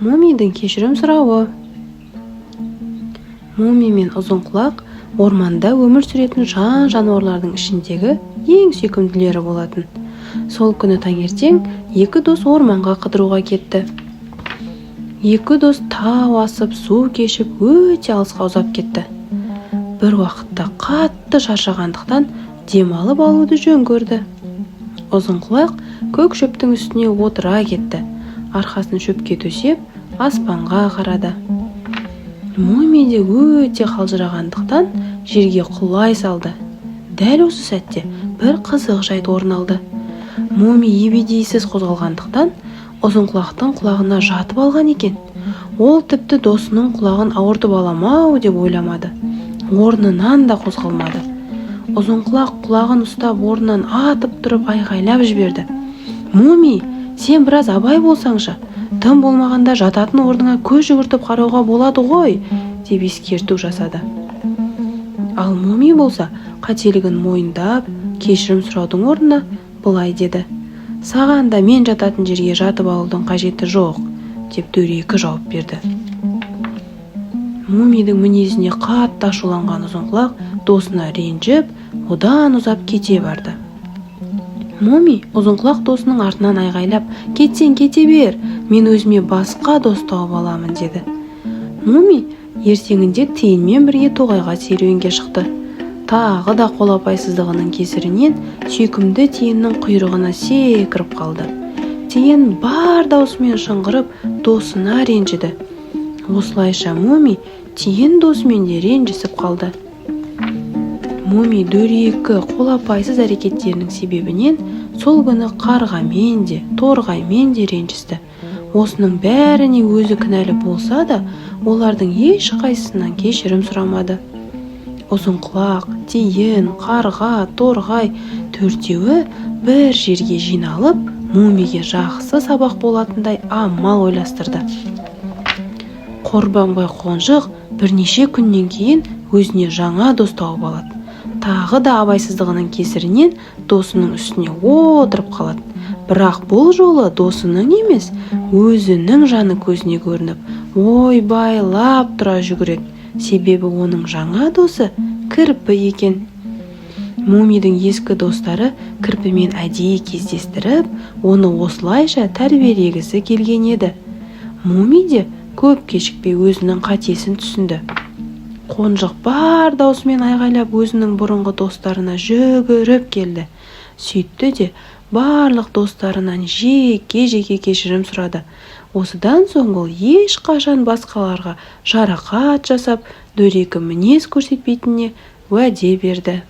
Мумийдің кешірім сұрауы. Мумий мен Ұзынқұлақ орманда өмір сүретін жан жануарлардың ішіндегі ең сүйкімділері болатын. Сол күні таңертең екі дос орманға қыдыруға кетті. Екі дос тау асып, су кешіп, өте алысқа ұзап кетті. Бір уақытта қатты шаршағандықтан демалып алуды жөн көрді. Ұзынқұлақ көк шөптің үстіне отыра кетті. Арқасын шөпке төсеп, аспанға қарады. Мумий де өте қалжырағандықтан жерге құлай салды. Дәл осы сәтте бір қызық жайт орын алды. Мумий ебедейсіз қозғалғандықтан Ұзынқұлақтың құлағына жатып алған екен. Ол тіпті досының құлағын ауыртып аламау деп ойламады. Орнынан да қозғалмады. Ұзынқұлақ құлағын ұстап орнынан атып тұрып айғайлап жіберді. Мумий, сен біраз абай болсаңшы, тым болмағанда жататын орныңа көз жүгіртіп қарауға болады ғой, деп ескерту жасады. Ал Мумий болса, қателігін мойындап, кешірім сұраудың орнына былай деді: саған да мен жататын жерге жатып алудың қажеті жоқ, деп дөрекі жауап берді. Мумийдің мінезіне қатты ашуланған Ұзынқұлақ досына ренжіп, одан ұзап кете барды. Мумий Ұзынқұлақ досының артынан айғайлап: кетсең кете бер, мен өзіме басқа дос тауып аламын, деді. Мумий ертеңінде тиынмен бірге тоғайға серуенге шықты. Тағы да қолапайсыздығының кесірінен сүйкімді тиынның құйрығына секіріп қалды. Тиын бар даусымен шыңғырып, досына ренжіді. Осылайша Мумий тиын досымен де ренжісіп қалды. Мумий дөрекі қолапайсыз әрекеттерінің себебінен сол күні қарғамен де, торғаймен де ренжісті. Осының бәріне өзі кінәлі болса да, олардың ешқайсысынан кешірім сұрамады. Ұзынқұлақ, тиын, қарға, торғай төртеуі бір жерге жиналып, Мумийге жақсы сабақ болатындай амал ойластырды. Қорбаңбай қонжық бірнеше күннен кейін өзіне жаңа дос тауып алады. Тағы да абайсыздығының кесірінен досының үстіне отырып қалады. Бірақ бұл жолы досының емес, өзінің жаны көзіне көрініп, ойбайлап тұра жүгіреді. Себебі оның жаңа досы Кірпі екен. Мумийдің ескі достары Кірпімен әдейі кездестіріп, оны осылайша тәрбиелегісі келген еді. Мумий де көп кешікпей өзінің қатесін түсінді. Қонжық бар даусымен айғайлап өзінің бұрынғы достарына жүгіріп келді. Сөйтті де барлық достарынан жеке-жеке кешірім сұрады. Осыдан соң ол ешқашан басқаларға жарақат жасап, дөрекі мінез көрсетпейтініне уәде берді.